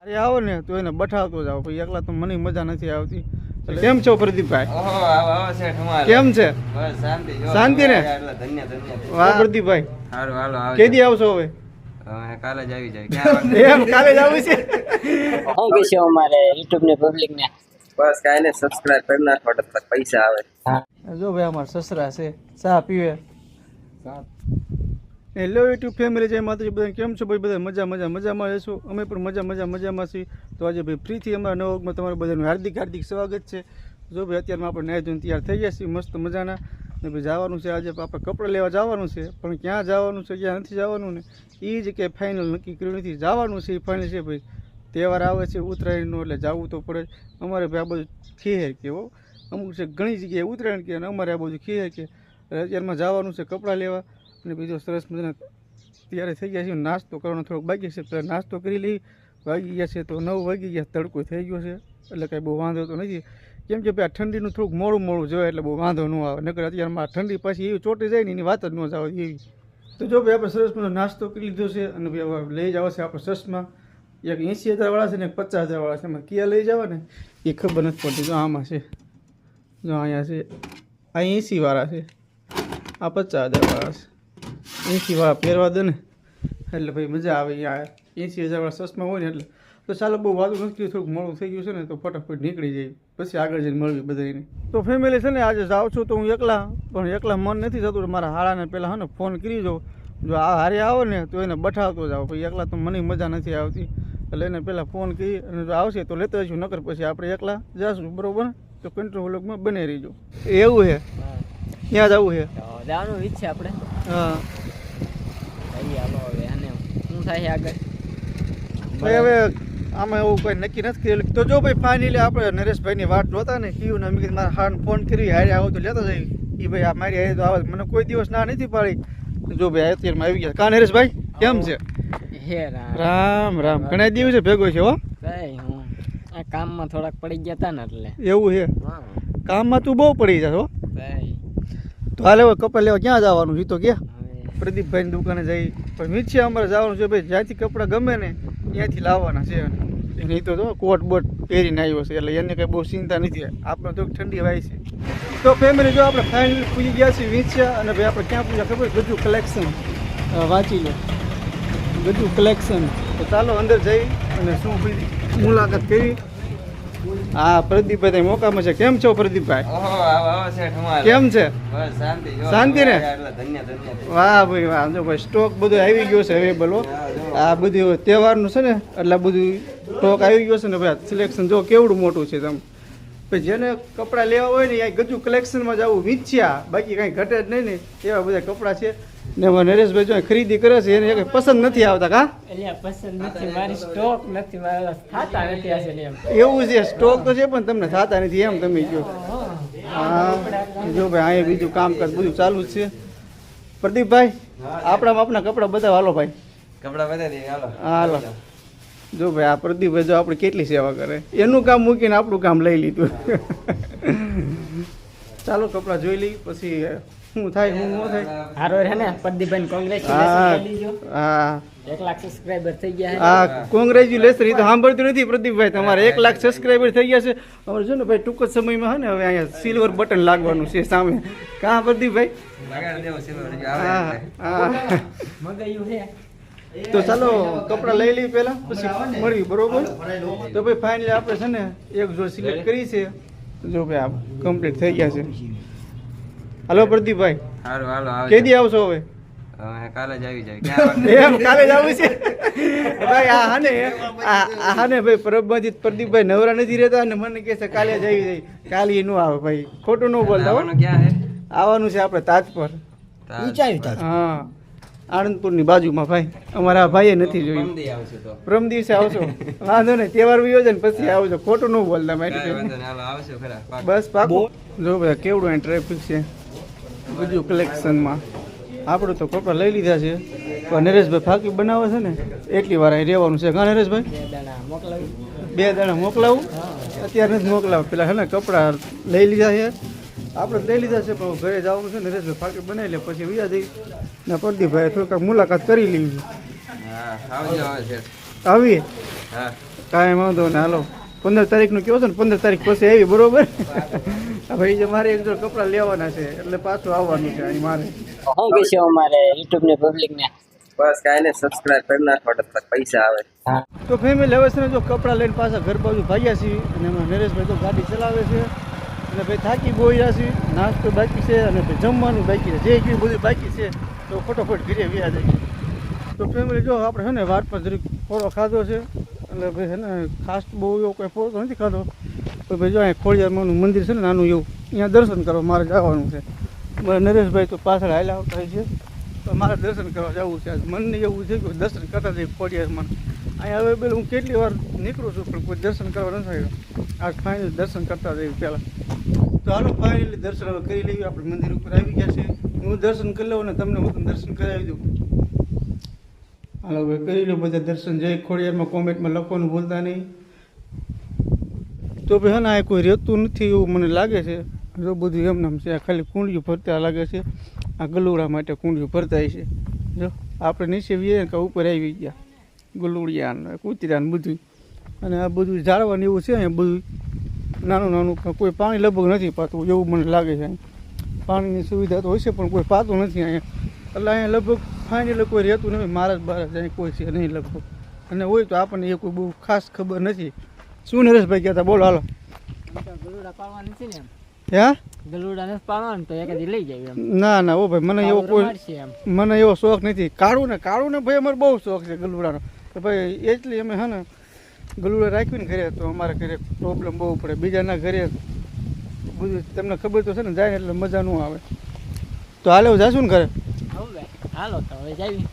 અરે આવો ને તો એને બઠાવતો જાવ, પછી એકલા તો મને મજા નથી આવતી. કેમ છો પ્રદીપભાઈ? કેમ છે? શાંતિ ને? વાહ પ્રદીપભાઈ, કેદી આવશો હવે? કાલે જ આવી જાય. એમ કાલે જ આવું છે? હું કહેશો અમારે યુટ્યુબ ને પબ્લિક ને? બસ કાઈ ને સબસ્ક્રાઇબ કરી નાખો એટલે પૈસા આવે. જો ભાઈ અમારા સસરા છે, ચા પીવે. હેલો યુટ્યુબ ફેમિલી, જય માતાજી. બધા કેમ છો ભાઈ? બધા મજામાં રહેશું. અમે પણ મજામાં છીએ. તો આજે ભાઈ ફ્રીથી અમારા નવા વર્ગમાં તમારું બધાનું હાર્દિક સ્વાગત છે. જો ભાઈ અત્યારમાં આપણે નાહી ધોઈને તૈયાર થઈ ગયા છીએ મસ્ત મજાના, ને ભાઈ જવાનું છે આજે આપણે કપડાં લેવા જવાનું છે, પણ ક્યાં જવાનું છે ક્યાં નથી જવાનું ને એ જ કે ફાઇનલ નક્કી કર્યું નથી. જવાનું છે એ ફાઇનલ છે ભાઈ. તહેવાર આવે છે ઉત્તરાયણનો, એટલે જવું તો પડે. અમારે ભાઈ આ બધું ખેર કેવો અમુક છે, ઘણી જગ્યાએ ઉત્તરાયણ કે, અને અમારે આ બધું ખેર કે. અત્યારમાં જવાનું છે કપડાં લેવા, અને બીજો સરસ મજાના તૈયાર થઈ ગયા છે. નાસ્તો કરવાનો થોડોક બાકી છે, તો નાસ્તો કરી લઈ. વાગી ગયા છે તો 9 વાગી ગયા, તડકો થઈ ગયો છે, એટલે કાંઈ બહુ વાંધો તો નથી. કેમ કે ભાઈ આ ઠંડીનું થોડુંક મોડું જોવાય એટલે બહુ વાંધો ન આવે. નકર અત્યારમાં ઠંડી પાછી એવી ચોટી જાય ને એની વાત જ ન જાવ એવી. તો જો ભાઈ આપણે સરસ મજાનો નાસ્તો કરી લીધો છે, અને ભાઈ હવે લઈ જવા છે આપણે ચશ્મા. એક 80,000 વાળા છે ને 50,000 વાળા છે. એમાં ક્યાં લઈ જવા ને એ ખબર નથી પડતી. જો આમાં છે, જો અહીંયા છે, આ 80 વાળા છે, આ 50,000 વાળા છે. 80 વાળા પહેરવા દે ને એટલે ભાઈ મજા આવે. અહીંયા 80,000 વાળા ચશ્મા હોય ને એટલે. તો ચાલો બહુ વાતું નથી, થોડુંક મોડું થઈ ગયું છે ને, તો ફટાફટ નીકળી જાય, પછી આગળ જઈને મળવી બધાને. તો ફેમિલી છે ને, આજે જાઉં છું તો હું પણ એકલા મન નથી થતું. મારા હાળાને પહેલાં હા ને ફોન કરી દો, જો આ હારે આવો ને તો એને બઠાવતો જાઓ, પછી એકલા તો મને મજા નથી આવતી. એટલે એને પહેલાં ફોન કરી, અને જો આવશે તો લેતો જઈશું, નકર પછી આપણે એકલા જઈશું. બરાબર? તો કંટ્રોલ વ્લોગમાં બને રહીજો. એવું છે? ક્યાં જવું છે? જવાનું ઈચ્છે આપણે. હા હવે આને શું થાય આગળ ભાઈ? હવે આમાં એવું કંઈ નક્કી નથી કરેલું. તો જો ભાઈ ફાઇનલી આપણે નરેશભાઈની વાટ જોતા ને કયું ને, મેં મારા હાન ફોન કરી હારે આવો તો લેતા જઈ. એ ભાઈ આ મારી હારે તો આવે, મને કોઈ દિવસ ના નથી પાડી. જો ભાઈ અત્યારમાં આવી ગયા. કા નરેશભાઈ કેમ છે? હે રામ ઘણા દિવસે ભેગો છે. હો ભાઈ, હું આ કામમાં થોડાક પડી ગયા હતા ને એટલે. એવું છે? કામમાં તું બહુ પડી જાય હો ભાઈ. તો હાલે હવે કપડાં લેવા ક્યાં જવાનું છે? તો ક્યાં પ્રદીપભાઈની દુકાને જઈ. પણ નીચે અમારે જવાનું છે ભાઈ, જ્યાંથી કપડાં ગમે ને ત્યાંથી લાવવાના છે. નહીં તો કોટ બોટ પહેરીને આવ્યો છે, એટલે એને કંઈ બહુ ચિંતા નથી. આપણે તો ઠંડી વાય છે. તો ફેમિલી જો આપણે ફાઇનલી પૂજી ગયા છીએ વીંછ્યા, અને ભાઈ આપણે ક્યાં પૂજા ખબર? ગજુ કલેક્શન. વાંચી લો, ગજુ કલેક્શન. તો ચાલો અંદર જઈ અને શું મુલાકાત કરી. હા પ્રદીપભાઈ મોકામાં છે. કેમ છો પ્રદીપભાઈ? કેમ છે? શાંતિ ને? વાહ ભાઈ વાહ. જો ભાઈ સ્ટોક બધું આવી ગયો છે અવેલેબલ. આ બધું તહેવારનું છે ને, એટલે બધું સ્ટોક આવી ગયો છે ને ભાઈ. સિલેક્શન જો કેવડું મોટું છે. તમે ભાઈ જેને કપડાં લેવા હોય ને અહીંયા ગજુ કલેક્શનમાં જવું વીંછ્યા, બાકી કાંઈ ઘટે જ નહીં ને એવા બધા કપડાં છે. ને એમાં નરેશભાઈ જો ખરીદી કરે છે, એને કંઈ પસંદ નથી આવતા. કા પસંદ નથી, મારી સ્ટોક નથી, મારા થતા નથી. આ એમ એવું છે? સ્ટોક તો છે પણ તમને થતા નથી એમ તમે કહો. હા જો ભાઈ અહીંયા બીજું કામકાજ બધું ચાલુ જ છે. પ્રદીપભાઈ આપણા કપડાં બધા હાલો ભાઈ, કપડા બધા દે હાલો. હાલો. જો ભાઈ આ પ્રદીપભાઈ જો આપણે કેટલી સેવા કરે, એનું કામ મૂકીને આપણું કામ લઈ લીધું. ચાલો કપડાં જોઈ લઈ, પછી શું થાય શું ન થાય. હારો છે ને પ્રદીપભાઈ, કોંગ્રેચ્યુલેશન. હા 1 લાખ સબસ્ક્રાઇબર થઈ ગયા. હા કોંગ્રેચ્યુલેશન. એ તો સાંભળતું નથી પ્રદીપભાઈ, તમારે 1 લાખ સબસ્ક્રાઈબર થઈ ગયા છે. અમારે જો ને ભાઈ ટૂંક જ સમયમાં છે ને હવે અહીંયા સિલ્વર બટન લાગવાનું છે સામે. કાં પ્રદીપભાઈ? હા હા. તો ચાલો કપડાં લઈ લઈએ પહેલાં, પછી મળવી. બરોબર? તો ભાઈ ફાઇનલી આપણે છે ને એક જોડ સિલેક્ટ કરી છે. જો ભાઈ આ કમ્પ્લીટ થઈ ગયા છે. હાલો પ્રદીપભાઈ, કેદી આવશો હવે? કાલે જ આવી જાય. એમ કાલે જ આવું છે ભાઈ. આ ને ભાઈ પરબમાંથી પ્રદીપભાઈ નવરા નથી રહેતા, અને મને કહે છે કાલે જ આવી જાય. કાલે ન આવે ભાઈ, ખોટું ન બોલતા. આવવાનું છે આપણે તાજ પર. હા આણંદપુરની બાજુમાં ભાઈ. અમારા ભાઈએ નથી જોયું. પ્રમ દિવસે આવશો? વાંધો નહીં, તહેવાર વિયો છે ને પછી આવજો. ખોટું ન બોલતા મારી. બસ પાકું. જો ભાઈ કેવડું ટ્રાફિક છે બધું કલેક્શનમાં. આપણે તો કપડાં લઈ લીધા છે, પણ નરેશભાઈ ફાકી બનાવે છે ને એટલી વાર અહીં રહેવાનું છે. કાં નરેશભાઈ? 2 દાણા મોકલાવું? અત્યારે નથી મોકલાવું, પેલા છે ને કપડાં લઈ લીધા છે આપણે. લઈ લીધા છે પણ ઘરે જવાનું છે. નરેશભાઈ ફાકી બનાવી લે પછી વિયા જઈ ને પ્રદીપભાઈ થોડીક મુલાકાત કરી લેવી. આવીએ કાંઈ વાંધો ને હાલો 15 તારીખનું કહો છો ને 15 તારીખ પછી આવી બરોબર ભાઈ જે મારે એક જોડ કપડાં લેવાના છે એટલે પાછું આવવાનું છે અહીં મારે શું કહેશો અમારે યુટ્યુબ ને પબ્લિક ને? બસ કાંઈ નહીં, સબસ્ક્રાઇબ કરી નાખો એટલે પૈસા આવે. તો ફેમિલી હવે છે ને જો કપડાં લઈને પાછા ઘર બાજુ ભાગ્યા છીએ અને એમાં નરેશભાઈ તો ગાડી ચલાવે છે અને ભાઈ થાકી બહુ રહ્યા છીએ, નાસ્તો બાકી છે અને ભાઈ જમવાનું બાકી છે, જે કંઈ બધું બાકી છે તો ફટોફટ ઘરે વ્યા જાય. તો ફેમિલી જો આપણે છે ને વાત પર જરીક ફોરો ખાધો છે એટલે ભાઈ છે ને ખાસ બહુ એવો કોઈ ફોરો તો નથી ખાધો તો ભાઈ જો અહીંયા ખોડિયારમાંનું મંદિર છે ને નાનું એવું, અહીંયા દર્શન કરવા મારે જવાનું છે. મારા નરેશભાઈ તો પાછળ હાલ્યા આવતા છે તો મારે દર્શન કરવા જવું છે. આજ મનને એવું છે કે દર્શન કરતા જઈએ ખોડિયારમાં. અહીંયા હવે પેલું હું કેટલી વાર નીકળું છું પણ કોઈ દર્શન કરવા નથી આવ્યો. આજ ફાઇનલ દર્શન કરતા જઈએ પહેલાં. તો હાલો ફાઇનલી દર્શન હવે કરી લઈએ. આપણે મંદિર ઉપર આવી ગયા છે, હું દર્શન કરી લઉં અને તમને હું દર્શન કરાવી દઉં. હાલો હવે કરી લો બધા દર્શન. જય ખોડિયારમાં કોમેન્ટમાં લખવાનું ભૂલતા નહીં. તો ભાઈ હા ને આ કોઈ રહેતું નથી એવું મને લાગે છે. જો બધું એમ નામ છે, આ ખાલી કુંડિયું ભરતા લાગે છે. આ ગલુડા માટે કુંડિયું ભરતા છે. જો આપણે નીચે વીએ કે ઉપર આવી ગયા ગલુડિયા કૂતરા ને બધું, અને આ બધું ઝાડવાનું એવું છે અહીંયા બધું નાનું નાનું. કોઈ પાણી લગભગ નથી પાતું એવું મને લાગે છે. પાણીની સુવિધા તો હશે પણ કોઈ પાતું નથી અહીંયા. એટલે અહીંયા લગભગ ફાઇનલી કોઈ રહેતું નથી. મારા જ બારા અહીં કોઈ છે નહીં લગભગ, અને હોય તો આપણને એ કોઈ બહુ ખાસ ખબર નથી. શું નરેશભાઈ કહેતા બોલો હાલો. ગલુડા પાડવાની છે ને એમ? હે ગલુડા નથી પાડવાનું તો એકાદી લઈ જાય એમ. ના ના ઓ ભાઈ મને એવો કોઈ એમ મને એવો શોખ નથી. કાળું ને ભાઈ અમારે બહુ શોખ છે ગલુડાનો. તો ભાઈ એટલી અમે હે ને ગલુડા રાખીને ઘરે તો અમારે ઘરે પ્રોબ્લેમ બહુ પડે. બીજાના ઘરે બધું તમને ખબર તો છે ને જાય ને એટલે મજા ન આવે. તો હાલે જાશું ને ઘરે. હવે હાલો તો હવે જાવી.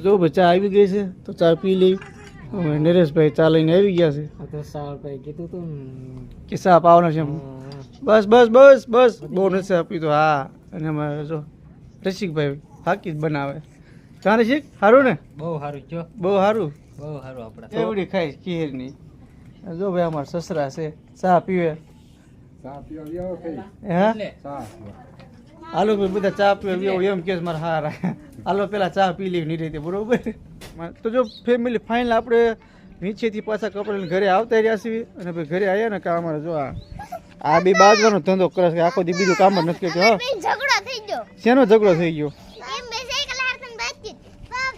જો ભાઈ ચા આવી ગઈ છે તો ચા પી લઈ. હવે નરેશભાઈ ચા લઈને આવી ગયા છે તો સાર ભાઈ કીધું તું કે ચા પાવાનો છે એમ. બસ બસ બસ બસ બહુ નથી આપી તો. હા અને અમારે જો રસિકભાઈ ફાકી જ બનાવે. ત્યાં રસિક સારું ને? બહુ સારું જો બહુ સારું બહુ સારું આપણે એવડી ખાઈ ખીરની. જો ભાઈ અમારા સસરા છે ચા પીવે. હે હાલો ભાઈ બધા ચા પીવે એમ કે મારે હારા. હાલો પેલા ચા પી લેવી નહીં રીતે બરોબર. તો જો ફેમિલી ફાઇનલ આપણે નીચેથી પાછા કપડા લઈને ઘરે આવતા રહ્યા છીએ. અને ભાઈ ઘરે આવ્યા ને કામ અમારે જો આ બે બાજવાનો ધંધો કરે છે આખો દી, બીજું કામ જ નથી કરતો. હા શેનો ઝઘડો થઈ ગયો?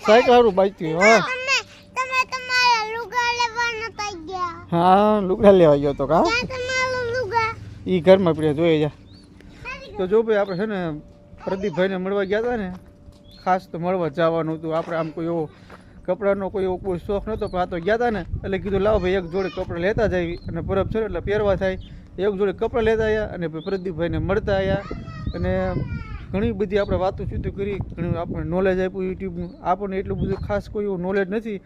સાયકલ હારું બાજતી. હા લુગડા લેવા ગયો તો કા ઈ ઘરમાં પડ્યા જોઈએ જા. તો જો ભાઈ આપણે છે ને પ્રદીપભાઈને મળવા ગયા હતા ને, ખાસ તો મળવા જવાનું હતું. આપણે આમ કોઈ એવો કપડાનો કોઈ એવો કોઈ શોખ નહોતો પણ આ તો ગયા હતા ને એટલે કીધું લાવો ભાઈ એક જોડે કપડાં લેતા જાય અને પરબ છે એટલે પહેરવા થાય. એક જોડે કપડાં લેતા આવ્યા અને ભાઈ પ્રદીપભાઈને મળતા આવ્યા અને ઘણી બધી આપણે વાતો ચીતો કરી. ઘણું આપણને નોલેજ આપ્યું યુટ્યુબનું. આપણને એટલું બધું ખાસ કોઈ એવું નોલેજ નથી.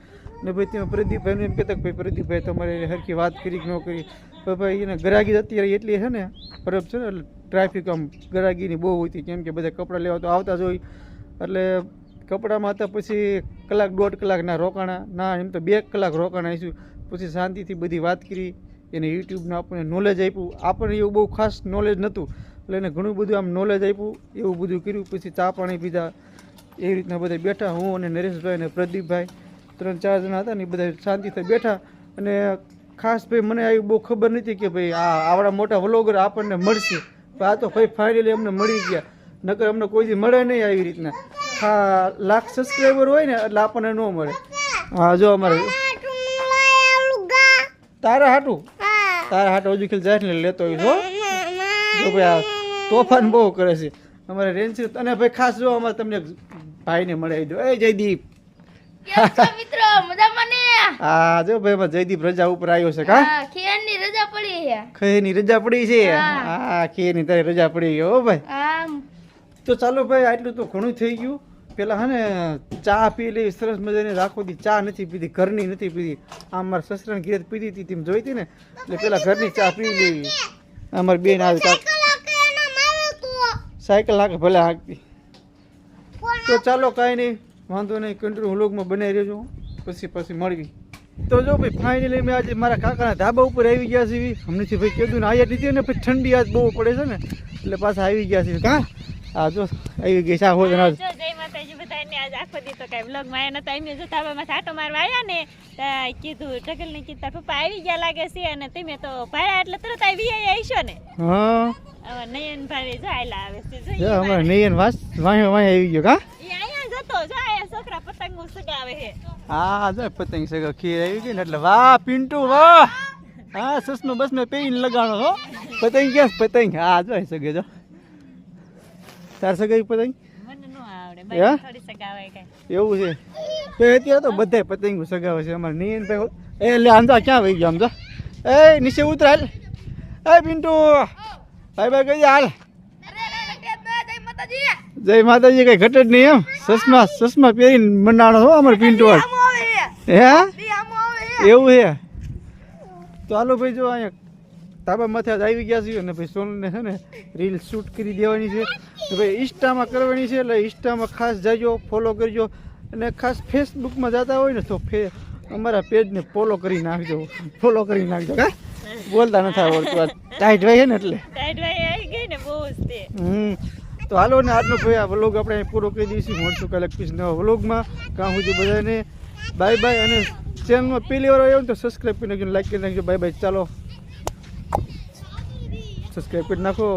ને ભાઈ ત્યાં પ્રદીપભાઈને એમ કહેતા કે ભાઈ પ્રદીપભાઈ તમારે હરખી વાત કરી કે ન કરી. તો ભાઈ એને ગરાગી અત્યારે એટલી છે ને પરબ છે ને એટલે ટ્રાફિક આમ ગરાગીની બહુ હતી, કેમ કે બધા કપડાં લેવા તો આવતા જ હોય. એટલે કપડામાં હતા પછી કલાક દોઢ કલાકના રોકાણા ના, એમ તો 2 કલાક રોકાણા આવીશું. પછી શાંતિથી બધી વાત કરી. એને યુટ્યુબનું આપણને નોલેજ આપ્યું. આપણને એવું બહુ ખાસ નોલેજ નહોતું એટલે એને ઘણું બધું આમ નોલેજ આપ્યું. એવું બધું કર્યું. પછી ચા પાણી પીધા. એવી રીતના બધા બેઠા. હું અને નરેશભાઈ અને પ્રદીપભાઈ 3-4 જણા હતા ને એ બધા શાંતિથી બેઠા. અને ખાસ ભાઈ મને આવી બહુ ખબર નથી કે ભાઈ આવડા મોટા વ્લોગર આપણને મળશે. આ તો ભાઈ ફાઇનલી અમને મળી ગયા. નકર અમને કોઈ દી મળે નહીં આવી રીતના. હા લાખ સબસ્ક્રાઈબર હોય ને એટલે આપણને ન મળે. હા જો અમારે તારા હાટું હજુ ખેલ જાય ને લેતો હોય છો. જો ભાઈ આ તોફાન બહુ કરે છે અમારે રેન્સી. અને ભાઈ ખાસ જો અમારે તમને ભાઈને મળાવી દો. એ જયદીપ હા જો ભાઈ જયદીપ રજા ઉપર આવ્યો છે. કા ખેરની રજા પડી છે? હા ખેરની તારી રજા પડી ગઈ હો ભાઈ. તો ચાલો ભાઈ આટલું તો ઘણું થઈ ગયું. પેલા હે ને ચા પી લઈ સરસ મજાની. રાખો દી ચા નથી પીધી, ઘરની નથી પીધી. આમ મારા સસરાને ઘીરે પીધી હતી તેમ જોઈ હતી ને એટલે પેલા ઘરની ચા પી લેવી. અમારી બેન આવી સાયકલ હાકે ભલે હાંકતી. તો ચાલો કાંઈ નહીં વાંધો નહીં, કન્ટિન્યુ વ્લોગમાં બનાવી રહેજો. પછી મળવી. તો જો ભાઈ ફાઇનલી મેં આજે મારા કાકાના ધાબા ઉપર આવી ગયા છીએ. હમણાંથી ભાઈ કીધું ને આયા નથી ને પછી ઠંડી આજ બહુ પડે છે ને એટલે પાછા આવી ગયા છીએ. કાં હા જો આવી ગઈ ચા હોય. ને આજ આખો દી તો કઈ વ્લોગ માં આયા નતા. એમને જો ધાબામાં આટો મારવા આવ્યા ને ત્યાં કીધું ઢગલ ને કીધું પપ્પા આવી ગયા લાગે છે અને તમે તો ભાડા એટલે તરત આવી આવીશો ને. હા હવે નયન ભાઈ જો આયલા આવે છે એ જોઈએ અમારે નયન વાંહે આવી ગયો કા એ અહીંયા જતો જો આયા છોકરા પતંગો સગાવે છે. હા જો પતંગ સગા ખીર આવી ગઈ ને એટલે વાહ પિન્ટુ વાહ હા સસનો બસ મેં પેઈન લગાડો હો પતંગ ક્યાં પતંગ હા જો સગે જો તાર સગાઈ પતંગ મને નો આવડે હે? ભાઈ થોડી સગાવે કઈ એવું છે તો અત્યારે તો બધાય પતંગો સગાવે છે અમારે નીન ભાઈ એ લે આમદા ક્યાં વહી ગયા આમદા એ નીચે ઉતર હાલ એ પિન્ટુ ભાઈ ભાઈ કઈ હાલ જય માતાજી કઈ ઘટે જ નહીં એમ સસમા પહેરીને મંડાણો હો અમારે પિન્ટુ હાલ હે એવું છે તો હાલો ભાઈ જો અહીંયા ધાબા માથે આજ આવી ગયા છીએ અને ભાઈ સોનુને છે ને રીલ શૂટ કરી દેવાની છે તો ભાઈ ઇન્સ્ટામાં કરવાની છે એટલે ઇન્સ્ટામાં ખાસ જજો ફોલો કરજો અને ખાસ ફેસબુકમાં જતા હોય ને તો અમારા પેજને ફોલો કરી નાખજો કા બોલતા નથી આવડતું આ ટાઈટ ભાઈ છે ને એટલે ટાઈટ ભાઈ આવી ગઈ ને બહુ જ તે. તો હાલો ને આજનો ભાઈ આ વ્લોગ આપણે અહીં પૂરો કરી દઈશું મળશું કાલે પીસ નવા વ્લોગમાં કાં સુધી બધાને બાય બાય અને ચેનલમાં પહેલી વાર આવ્યો ને તો સબસ્ક્રાઈબ કરી નાખજો લાઈક કરી નાખજો બાય બાય ચાલો સબસ્ક્રાઈબ કરી નાખો